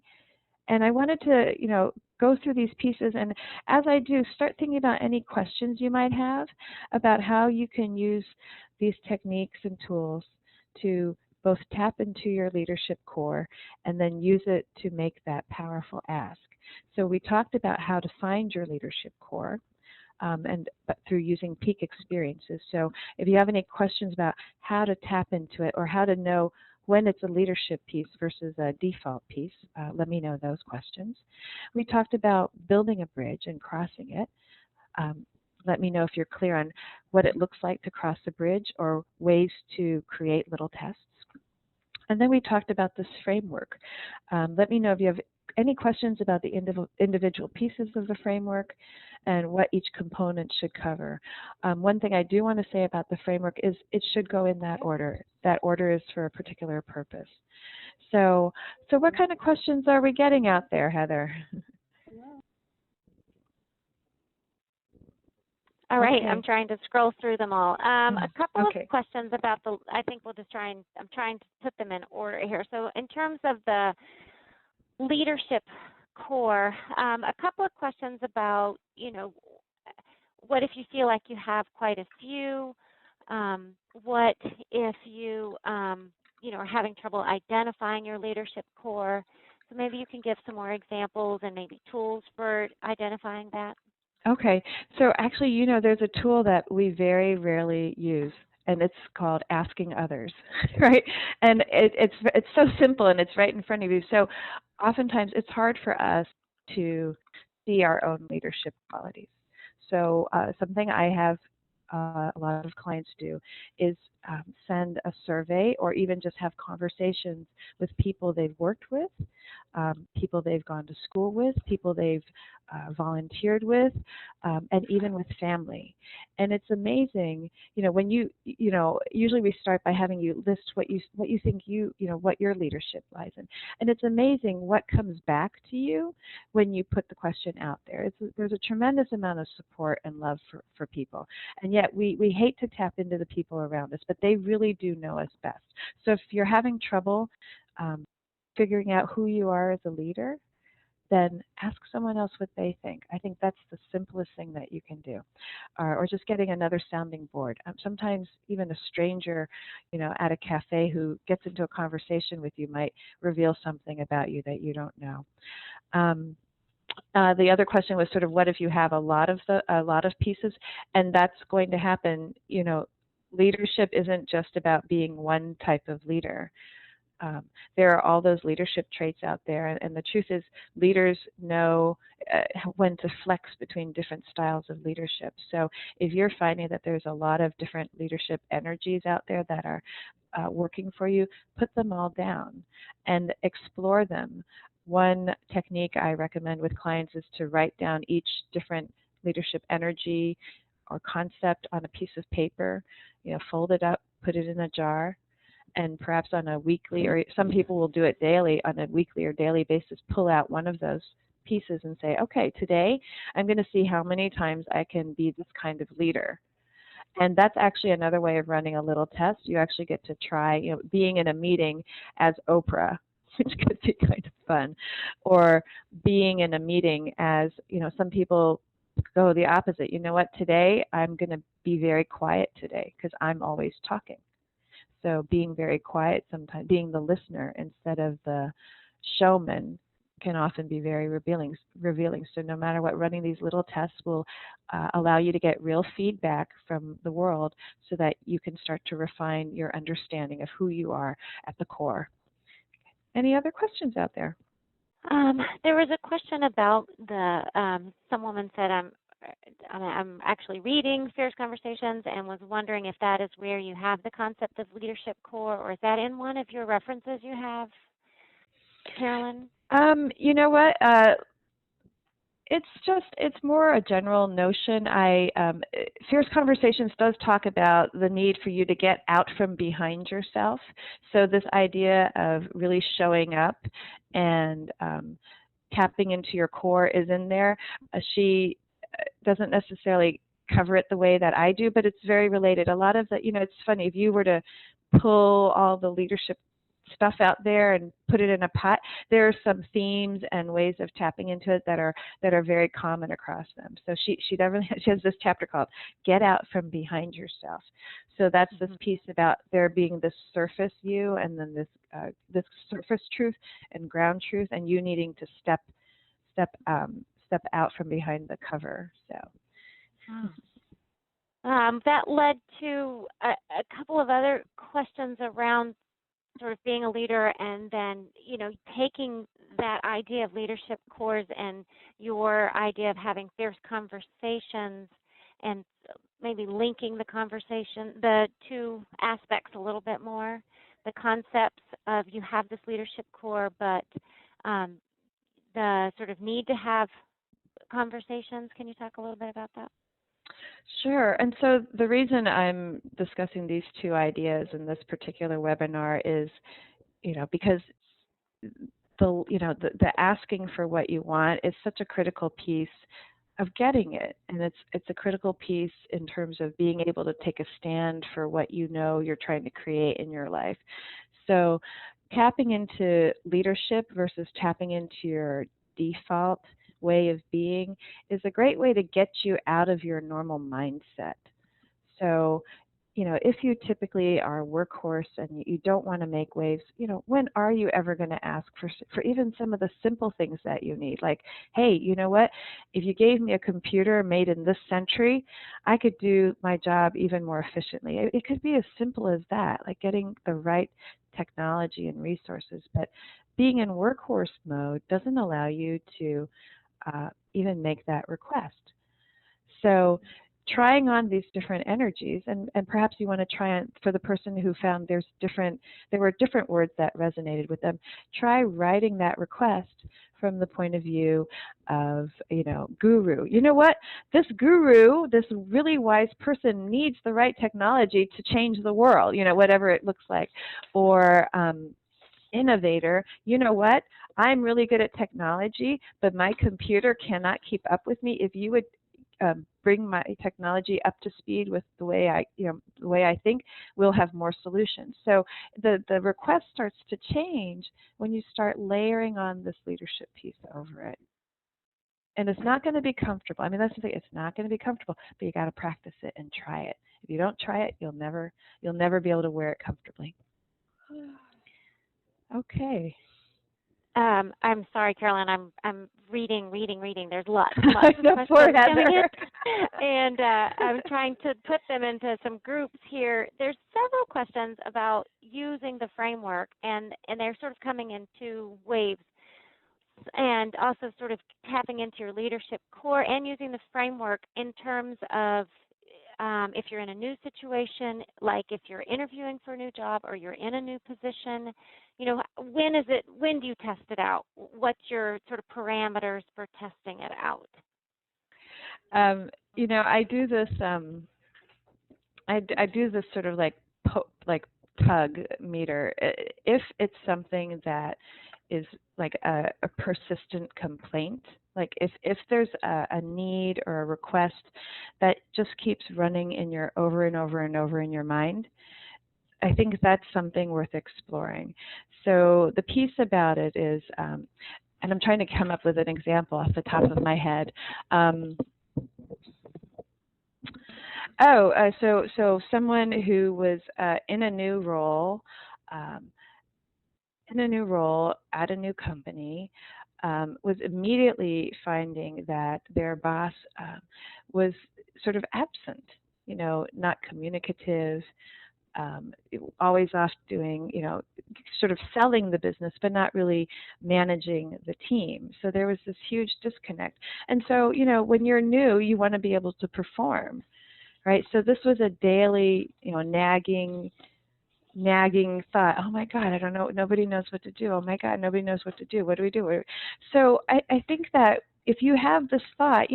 and I wanted to, go through these pieces, and as I do, start thinking about any questions you might have about how you can use these techniques and tools to both tap into your leadership core and then use it to make that powerful ask. So we talked about how to find your leadership core, but through using peak experiences. So if you have any questions about how to tap into it or how to know when it's a leadership piece versus a default piece, let me know those questions. We talked about building a bridge and crossing it. Let me know if you're clear on what it looks like to cross the bridge or ways to create little tests. And then we talked about this framework. Let me know if you have any questions about the individual pieces of the framework and what each component should cover. One thing I do want to say about the framework is it should go in that order. That order is for a particular purpose. So what kind of questions are we getting out there, Heather?
All right,
Okay.
I'm trying to scroll through them all. A couple
Okay.
of questions about I think we'll just I'm trying to put them in order here. So in terms of the leadership core, a couple of questions about, what if you feel like you have quite a few? What if you, are having trouble identifying your leadership core? So maybe you can give some more examples and maybe tools for identifying that.
Okay, so actually, there's a tool that we very rarely use, and it's called asking others, right? And it's so simple, and it's right in front of you. So oftentimes it's hard for us to see our own leadership qualities. So something I have a lot of clients do is send a survey or even just have conversations with people they've worked with, people they've gone to school with, people they've volunteered with, and even with family. And it's amazing, when usually we start by having you list what you think what your leadership lies in. And it's amazing what comes back to you when you put the question out there. There's a tremendous amount of support and love for people. And yet we hate to tap into the people around us, but they really do know us best. So if you're having trouble figuring out who you are as a leader, then ask someone else what they think. I think that's the simplest thing that you can do. Or just getting another sounding board. Sometimes even a stranger, at a cafe who gets into a conversation with you might reveal something about you that you don't know. The other question was sort of what if you have a lot of pieces, and that's going to happen. Leadership isn't just about being one type of leader. There are all those leadership traits out there, and the truth is leaders know when to flex between different styles of leadership. So if you're finding that there's a lot of different leadership energies out there that are working for you, put them all down and explore them. One technique I recommend with clients is to write down each different leadership energy or concept on a piece of paper, fold it up, put it in a jar, and perhaps on a weekly, or some people will do it daily, on a weekly or daily basis, pull out one of those pieces and say, okay, today I'm going to see how many times I can be this kind of leader. And that's actually another way of running a little test. You actually get to try, being in a meeting as Oprah, which could be kind of fun, or being in a meeting as, some people go the opposite. You know what, today I'm going to be very quiet today because I'm always talking. So being very quiet sometimes, being the listener instead of the showman can often be very revealing. So no matter what, running these little tests will allow you to get real feedback from the world so that you can start to refine your understanding of who you are at the core. Any other questions out there?
There was a question about some woman said, I'm actually reading Fierce Conversations and was wondering if that is where you have the concept of leadership core, or is that in one of your references you have, Carolyn?
You know what? It's more a general notion. Fierce Conversations does talk about the need for you to get out from behind yourself. So this idea of really showing up and tapping into your core is in there. She doesn't necessarily cover it the way that I do, but it's very related. A lot of the, it's funny, if you were to pull all the leadership stuff out there and put it in a pot, there are some themes and ways of tapping into it that are very common across them. So she has this chapter called "Get Out from Behind Yourself." So that's this piece about there being this surface you and then this surface truth and ground truth, and you needing to step out from behind the cover. So.
That led to a couple of other questions around sort of being a leader, and then, taking that idea of leadership cores and your idea of having fierce conversations and maybe linking the two aspects a little bit more, the concepts of you have this leadership core, but the sort of need to have conversations. Can you talk a little bit about that?
Sure. And so the reason I'm discussing these two ideas in this particular webinar is, because the asking for what you want is such a critical piece of getting it, and it's a critical piece in terms of being able to take a stand for what you're trying to create in your life. So tapping into leadership versus tapping into your default way of being is a great way to get you out of your normal mindset. So, if you typically are a workhorse and you don't want to make waves, when are you ever going to ask for even some of the simple things that you need? Like, hey, you know what? If you gave me a computer made in this century, I could do my job even more efficiently. It could be as simple as that, like getting the right technology and resources. But being in workhorse mode doesn't allow you to even make that request. So trying on these different energies, and perhaps you want to try on, for the person who found there were different words that resonated with them, try writing that request from the point of view of, guru. You know what? This guru, this really wise person needs the right technology to change the world, whatever it looks like. Or innovator, you know what? I'm really good at technology, but my computer cannot keep up with me. If you would bring my technology up to speed with the way I think, we'll have more solutions. So the request starts to change when you start layering on this leadership piece over it. And it's not going to be comfortable. I mean, that's the thing. It's not going to be comfortable, but you got to practice it and try it. If you don't try it, you'll never be able to wear it comfortably. Okay.
I'm sorry, Carolyn. I'm reading. There's lots of questions coming in, and I'm trying to put them into some groups here. There's several questions about using the framework, and they're sort of coming in two waves, and also sort of tapping into your leadership core and using the framework in terms of if you're in a new situation, like if you're interviewing for a new job or you're in a new position, when do you test it out? What's your sort of parameters for testing it out?
I do this. I do this sort of like tug meter. If it's something that is like a persistent complaint. Like if there's a need or a request that just keeps running in your over and over and over in your mind, I think that's something worth exploring. So the piece about it is, and I'm trying to come up with an example off the top of my head. So someone who was in a new role, um, at a new company, was immediately finding that their boss was sort of absent, not communicative, always off doing, sort of selling the business, but not really managing the team. So there was this huge disconnect. And so, when you're new, you want to be able to perform, right? So this was a daily, nagging thought. Oh my God, I don't know. Nobody knows what to do. Oh my God, nobody knows what to do. What do we do? So I think that if you have this thought,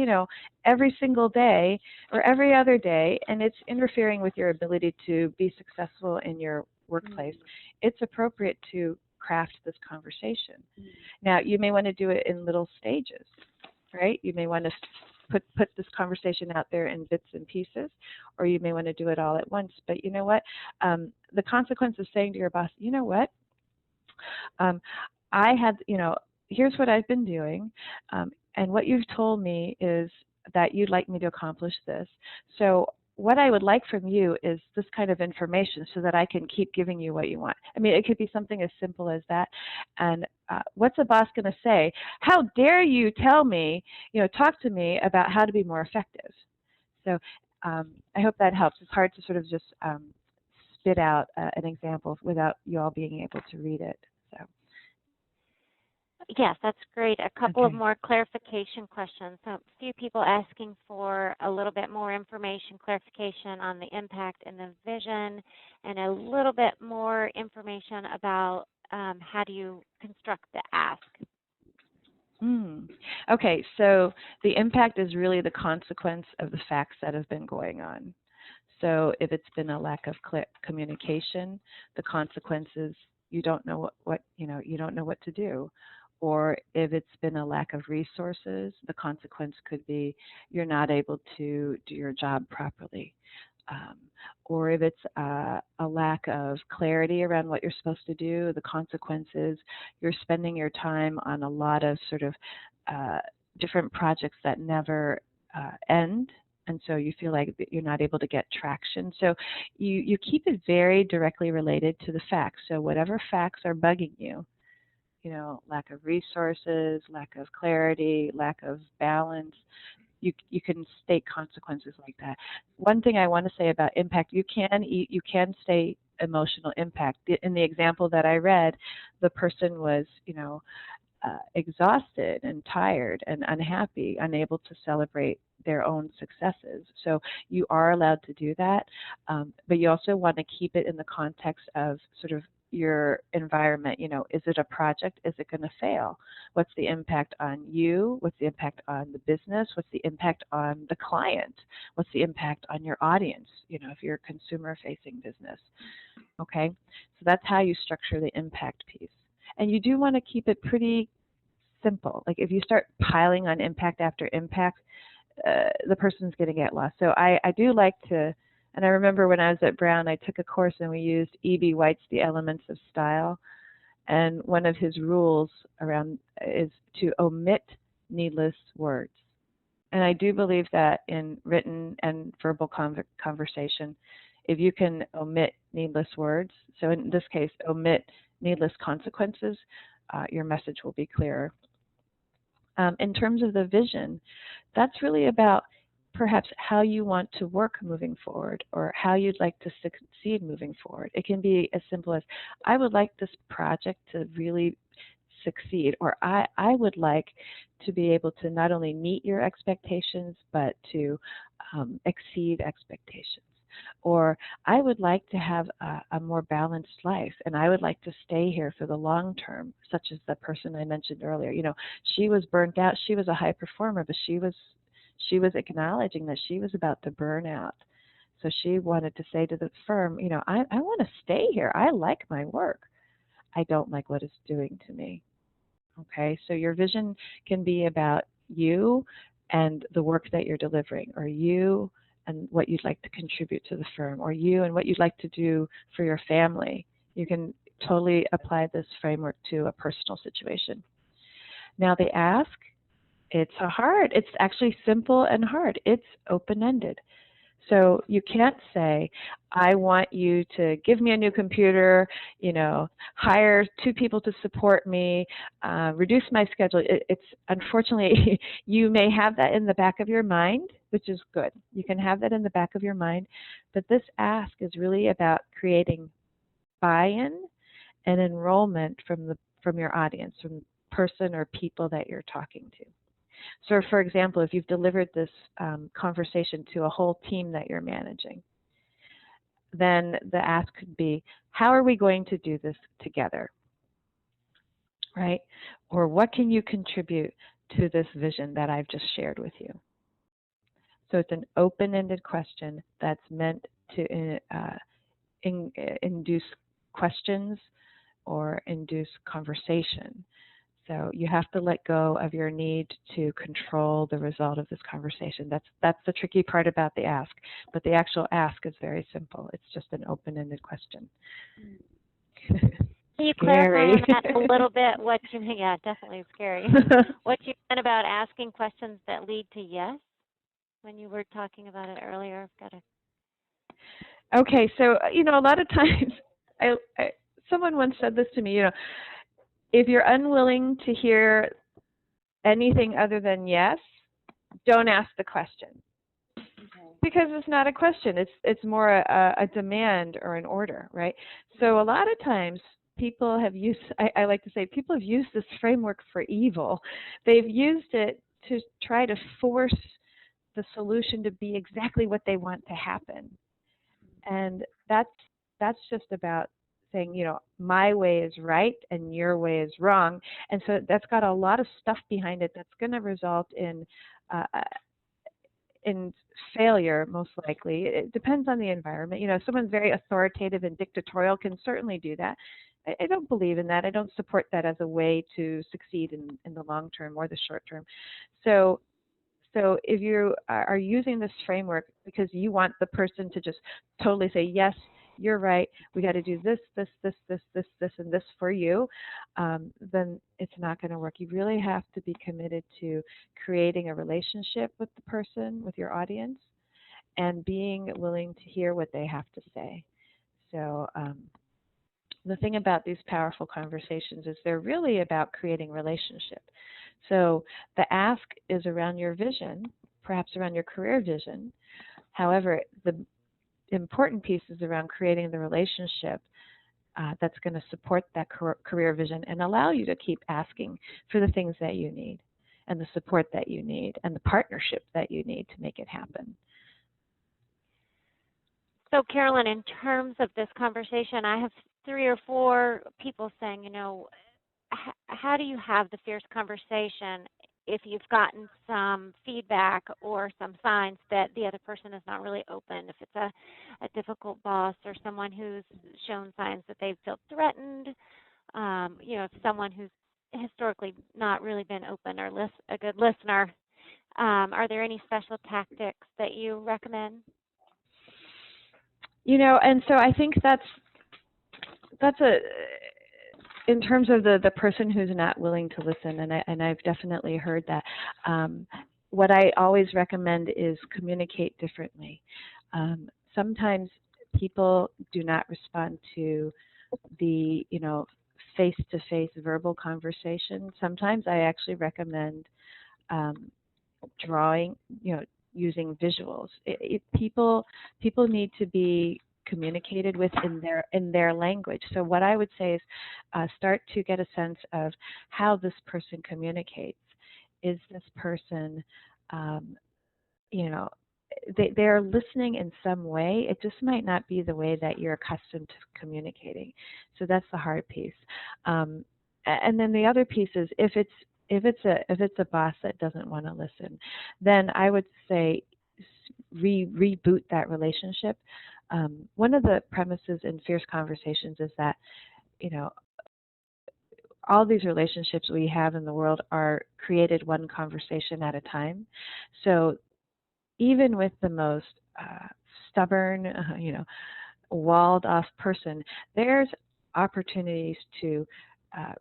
every single day or every other day, and it's interfering with your ability to be successful in your workplace, it's appropriate to craft this conversation. Now, you may want to do it in little stages, right? You may want to put this conversation out there in bits and pieces, or you may want to do it all at once. But you know what? The consequence of saying to your boss, you know what? I had, here's what I've been doing, and what you've told me is that you'd like me to accomplish this. So what I would like from you is this kind of information so that I can keep giving you what you want. I mean, it could be something as simple as that. And what's a boss going to say? How dare you tell me, talk to me about how to be more effective? So I hope that helps. It's hard to sort of just spit out an example without you all being able to read it. So.
Yes, that's great. A couple of more clarification questions. So a few people asking for a little bit more information, clarification on the impact and the vision, and a little bit more information about how do you construct the ask.
Okay, so the impact is really the consequence of the facts that have been going on. So if it's been a lack of communication, the consequence is you don't know you don't know what to do. Or if it's been a lack of resources, the consequence could be you're not able to do your job properly. Or if it's a lack of clarity around what you're supposed to do, the consequence is you're spending your time on a lot of sort of different projects that never end. And so you feel like you're not able to get traction. So you keep it very directly related to the facts. So whatever facts are bugging you, lack of resources, lack of clarity, lack of balance, you can state consequences like that. One thing I want to say about impact, you can state emotional impact. In the example that I read, the person was, exhausted and tired and unhappy, unable to celebrate their own successes. So you are allowed to do that, but you also want to keep it in the context of sort of your environment. Is it a project? Is it going to fail? What's the impact on you? What's the impact on the business? What's the impact on the client? What's the impact on your audience? If you're a consumer-facing business. Okay, so that's how you structure the impact piece. And you do want to keep it pretty simple. Like if you start piling on impact after impact, the person's going to get lost. So I do like to, and I remember when I was at Brown, I took a course and we used E.B. White's The Elements of Style. And one of his rules around is to omit needless words. And I do believe that in written and verbal conversation, if you can omit needless words, so in this case, omit needless consequences, your message will be clearer. In terms of the vision, that's really about perhaps how you want to work moving forward or how you'd like to succeed moving forward. It can be as simple as, I would like this project to really succeed, or I would like to be able to not only meet your expectations, but to exceed expectations. Or I would like to have a more balanced life, and I would like to stay here for the long term, such as the person I mentioned earlier. She was burnt out. She was a high performer, but she was acknowledging that she was about to burn out. So she wanted to say to the firm, I want to stay here. I like my work. I don't like what it's doing to me. Okay, so your vision can be about you and the work that you're delivering, or you and what you'd like to contribute to the firm, or you and what you'd like to do for your family. You can totally apply this framework to a personal situation. Now, the ask, it's actually simple and hard. It's open-ended. So you can't say, I want you to give me a new computer, hire 2 people to support me, reduce my schedule. It's unfortunately, you may have that in the back of your mind, which is good. You can have that in the back of your mind, but this ask is really about creating buy-in and enrollment from your audience, from the person or people that you're talking to. So, for example, if you've delivered this conversation to a whole team that you're managing, then the ask could be, how are we going to do this together, right? Or what can you contribute to this vision that I've just shared with you? So it's an open-ended question that's meant to induce questions or induce conversation. So you have to let go of your need to control the result of this conversation. That's the tricky part about the ask. But the actual ask is very simple. It's just an open-ended question.
Can you clarify on that a little bit? Yeah, definitely scary. What you meant about asking questions that lead to yes, when you were talking about it earlier? I've got to.
Okay, so a lot of times, someone once said this to me. If you're unwilling to hear anything other than yes, don't ask the question. Because it's not a question. It's more a demand or an order, right? So a lot of times people have used, I like to say, people have used this framework for evil. They've used it to try to force the solution to be exactly what they want to happen. And that's just about saying, my way is right and your way is wrong. And so that's got a lot of stuff behind it that's going to result in failure, most likely. It depends on the environment. If someone's very authoritative and dictatorial can certainly do that. I don't believe in that. I don't support that as a way to succeed in the long term or the short term. So if you are using this framework because you want the person to just totally say, yes, you're right, we got to do this, this, this, this, this, this, and this for you, then it's not going to work. You really have to be committed to creating a relationship with the person, with your audience, and being willing to hear what they have to say. So the thing about these powerful conversations is they're really about creating relationship. So the ask is around your vision, perhaps around your career vision. However, the important piece is around creating the relationship that's going to support that career vision and allow you to keep asking for the things that you need and the support that you need and the partnership that you need to make it happen.
So, Carolyn, in terms of this conversation, I have 3 or 4 people saying, how do you have the fierce conversation if you've gotten some feedback or some signs that the other person is not really open? If it's a difficult boss or someone who's shown signs that they feel threatened, if someone who's historically not really been open or a good listener, are there any special tactics that you recommend?
And so I think that's in terms of the person who's not willing to listen, and I've definitely heard that. What I always recommend is communicate differently. Sometimes people do not respond to the face-to-face verbal conversation. Sometimes I actually recommend drawing, using visuals. People need to be communicated with in their language. So what I would say is start to get a sense of how this person communicates. Is this person, they're listening in some way. It just might not be the way that you're accustomed to communicating. So that's the hard piece. And then the other piece is if it's a boss that doesn't want to listen, then I would say reboot that relationship. One of the premises in fierce conversations is that all these relationships we have in the world are created one conversation at a time. So even with the most stubborn, walled off person, there's opportunities to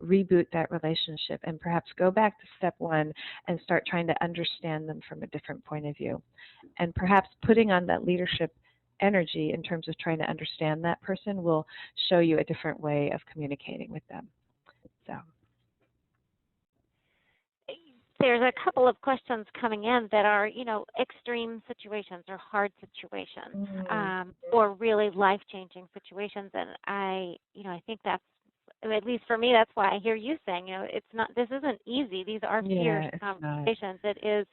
reboot that relationship and perhaps go back to step one and start trying to understand them from a different point of view. And perhaps putting on that leadership energy in terms of trying to understand that person will show you a different way of communicating with them. So.
There's a couple of questions coming in that are, extreme situations or hard situations, or really life-changing situations. And I think that's, at least for me, that's why I hear you saying, this isn't easy. These are fierce conversations. It is,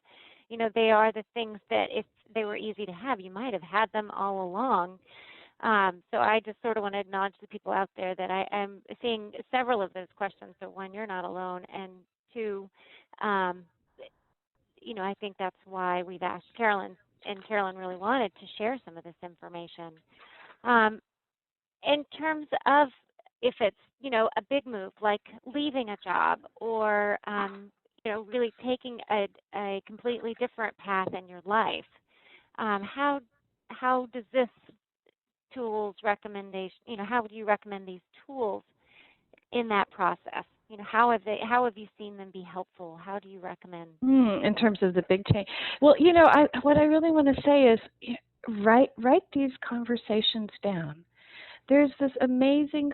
they are the things that if they were easy to have, you might have had them all along. So I just sort of want to acknowledge the people out there that I am seeing several of those questions. So one, you're not alone, and two, I think that's why we've asked Carolyn, and Carolyn really wanted to share some of this information. In terms of if it's, a big move like leaving a job or, really taking a completely different path in your life, how does this tools recommendation, how would you recommend these tools in that process? How have you seen them be helpful? How do you recommend?
In terms of the big change, well, what I really want to say is write these conversations down. There's this amazing.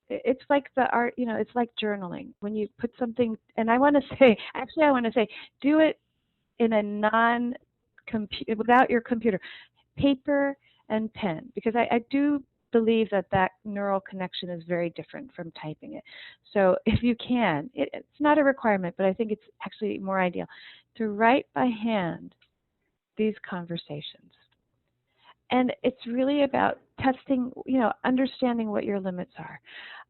It's like the art, it's like journaling. When you put something, and I want to say, do it in a without your computer, paper and pen, because I do believe that neural connection is very different from typing it. So if you can, it's not a requirement, but I think it's actually more ideal to write by hand these conversations. And it's really about testing, understanding what your limits are,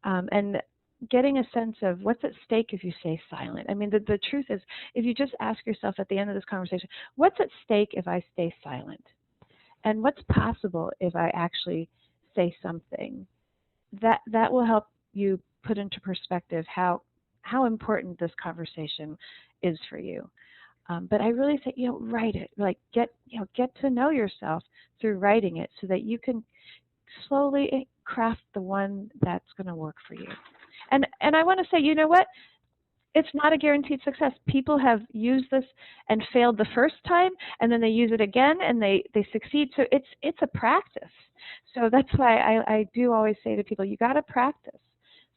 and getting a sense of what's at stake if you stay silent. I mean, the truth is, if you just ask yourself at the end of this conversation, what's at stake if I stay silent? And what's possible if I actually say something? That will help you put into perspective how important this conversation is for you. But I really say, write it. Like get to know yourself through writing it, so that you can slowly craft the one that's going to work for you. And I want to say, you know what? It's not a guaranteed success. People have used this and failed the first time, and then they use it again and they succeed. So it's a practice. So that's why I do always say to people, you got to practice.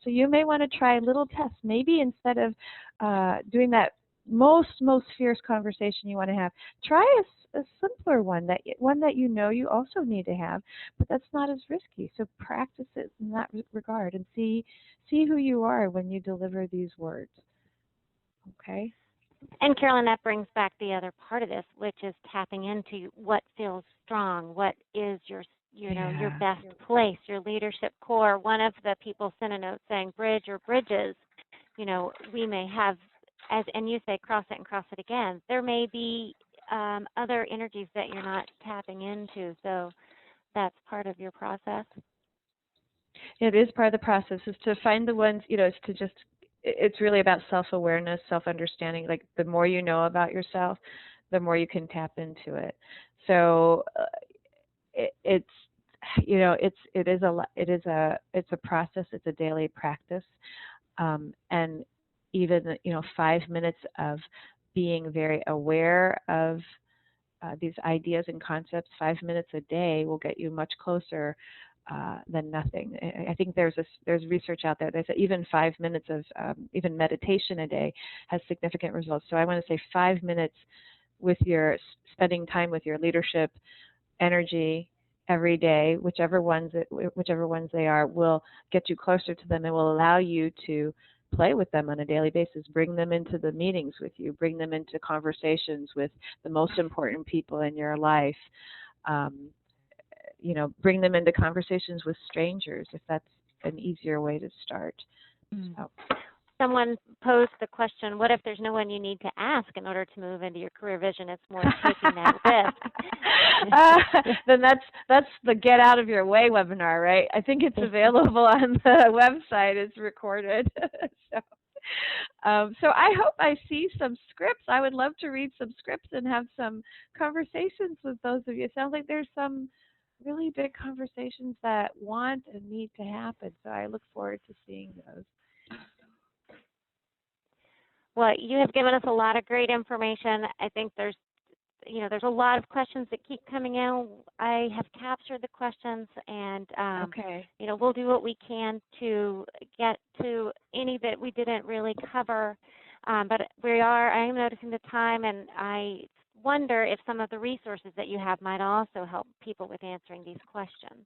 So you may want to try little tests. Maybe instead of doing that most fierce conversation you want to have, try a simpler one that you also need to have, but that's not as risky. So practice it in that regard and see who you are when you deliver these words. Okay.
And Carolyn, that brings back the other part of this, which is tapping into what feels strong, what is your best place, your leadership core. One of the people sent a note saying bridge or bridges. We may have, and you say cross it and cross it again. There may be other energies that you're not tapping into, so that's part of your process.
It is part of the process, is to find the ones, it's really about self-awareness, self-understanding. Like the more you know about yourself, the more you can tap into it. So it's a process. It's a daily practice, and even 5 minutes of being very aware of these ideas and concepts. 5 minutes a day will get you much closer than nothing. I think there's research out there that says even 5 minutes of even meditation a day has significant results. So I want to say 5 minutes with spending time with your leadership energy every day, whichever ones they are, will get you closer to them and will allow you to play with them on a daily basis. Bring them into the meetings with you. Bring them into conversations with the most important people in your life. Bring them into conversations with strangers if that's an easier way to start. So.
someone posed the question, what if there's no one you need to ask in order to move into your career vision? It's more taking that risk.
Then that's the Get Out of Your Way webinar, right? I think it's available on the website. It's recorded. So I hope I see some scripts. I would love to read some scripts and have some conversations with those of you. It sounds like there's some really big conversations that want and need to happen. So I look forward to seeing those.
Well, you have given us a lot of great information. I think there's a lot of questions that keep coming in. I have captured the questions, and
Okay.
we'll do what we can to get to any that we didn't really cover. But I am noticing the time, and I wonder if some of the resources that you have might also help people with answering these questions.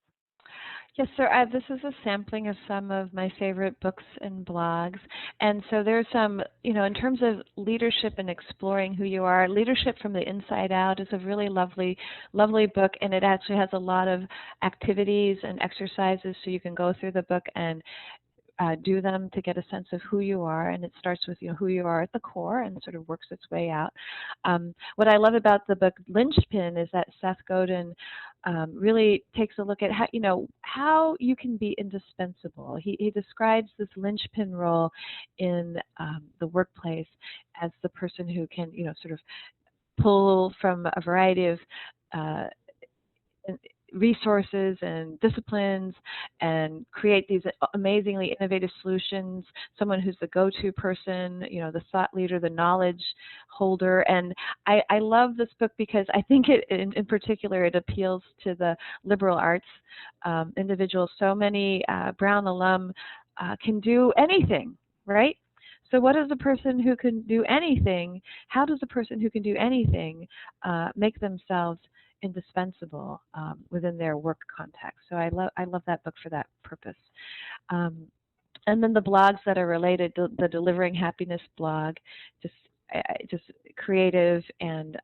Yes, sir. This is a sampling of some of my favorite books and blogs. And so there's some, in terms of leadership and exploring who you are, Leadership from the Inside Out is a really lovely, lovely book, and it actually has a lot of activities and exercises so you can go through the book and do them to get a sense of who you are, and it starts with who you are at the core and sort of works its way out. What I love about the book Linchpin is that Seth Godin really takes a look at how you can be indispensable. He describes this linchpin role in the workplace as the person who can sort of pull from a variety of resources and disciplines and create these amazingly innovative solutions, someone who's the go-to person, the thought leader, the knowledge holder. And I love this book because I think in particular it appeals to the liberal arts individuals. So many Brown alum can do anything, right? So what is a person who can do anything? How does a person who can do anything make themselves indispensable within their work context? So I love that book for that purpose. And then the blogs that are related, the Delivering Happiness blog, just creative. And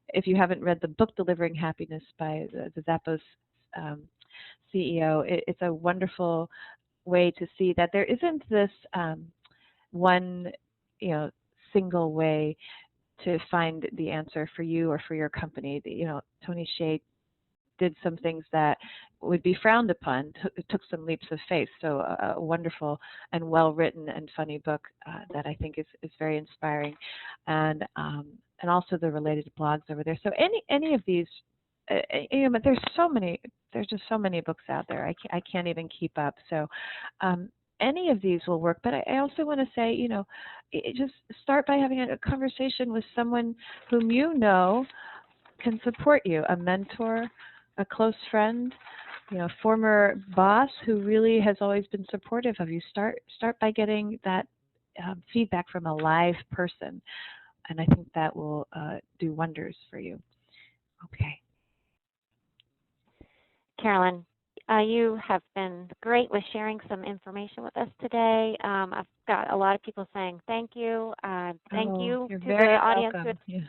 if you haven't read the book Delivering Happiness by the Zappos CEO, it's a wonderful way to see that there isn't this one single way to find the answer for you or for your company. Tony Hsieh did some things that would be frowned upon, took some leaps of faith. So a wonderful and well-written and funny book that I think is very inspiring, and also the related blogs over there. So any of these, but there's just so many books out there. I can't even keep up. So any of these will work. But I also want to say, just start by having a conversation with someone whom can support you, a mentor, a close friend, former boss who really has always been supportive of you. Start by getting that feedback from a live person, and I think that will do wonders for you. Okay.
Carolyn, you have been great with sharing some information with us today. I've got a lot of people saying thank you. Thank you
to
the audience.
Yeah.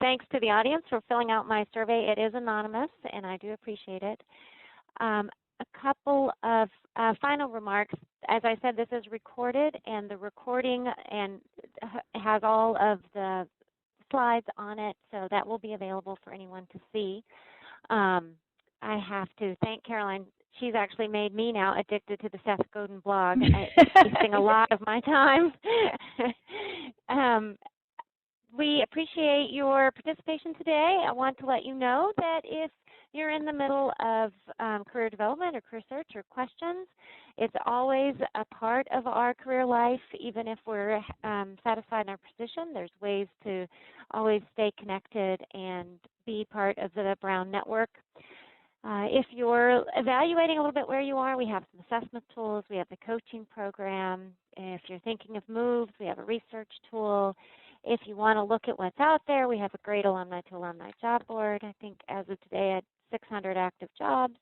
Thanks to the audience for filling out my survey. It is anonymous, and I do appreciate it. A couple of final remarks. As I said, this is recorded, and the recording has all of the slides on it, so that will be available for anyone to see. I have to thank Caroline. She's actually made me now addicted to the Seth Godin blog. It's wasting a lot of my time. We appreciate your participation today. I want to let you know that if you're in the middle of career development or career search or questions, it's always a part of our career life. Even if we're satisfied in our position, there's ways to always stay connected and be part of the Brown Network. If you're evaluating a little bit where you are, we have some assessment tools. We have the coaching program. If you're thinking of moves, we have a research tool. If you want to look at what's out there, we have a great alumni-to-alumni job board. I think as of today at 600 active jobs.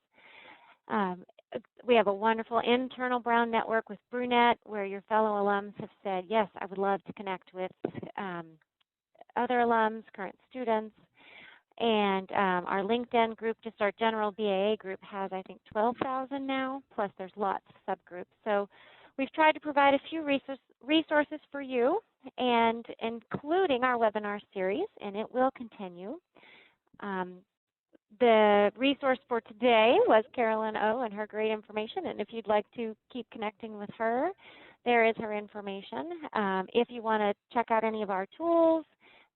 We have a wonderful internal Brown network with Brunette, where your fellow alums have said, yes, I would love to connect with other alums, current students. And our LinkedIn group, just our general BAA group, has, I think, 12,000 now, plus there's lots of subgroups. So We've tried to provide a few resources for you, and including our webinar series, and it will continue. The resource for today was Carolyn Ou and her great information, and if you'd like to keep connecting with her, there is her information. If you want to check out any of our tools,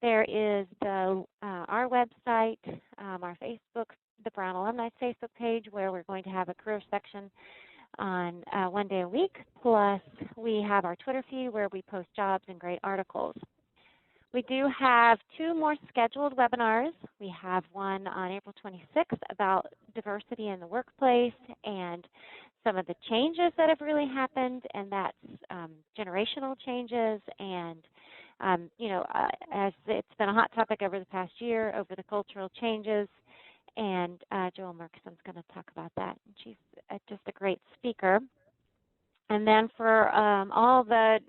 there is our website, our Facebook, the Brown Alumni Facebook page, where we're going to have a career section on 1 day a week, plus we have our Twitter feed where we post jobs and great articles. We do have 2 more scheduled webinars. We have one on April 26th about diversity in the workplace and some of the changes that have really happened, and that's generational changes and, as it's been a hot topic over the past year, over the cultural changes, and Joel Murkson's going to talk about that. She's just a great speaker. And then for all the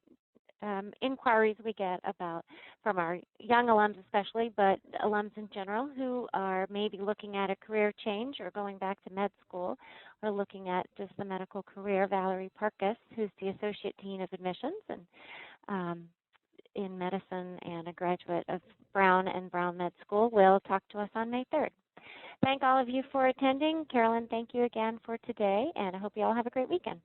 inquiries we get about from our young alums especially, but alums in general who are maybe looking at a career change or going back to med school or looking at just the medical career, Valerie Parkus, who's the Associate Dean of Admissions and in medicine and a graduate of Brown and Brown Med School, will talk to us on May 3rd. Thank all of you for attending. Carolyn, thank you again for today, and I hope you all have a great weekend.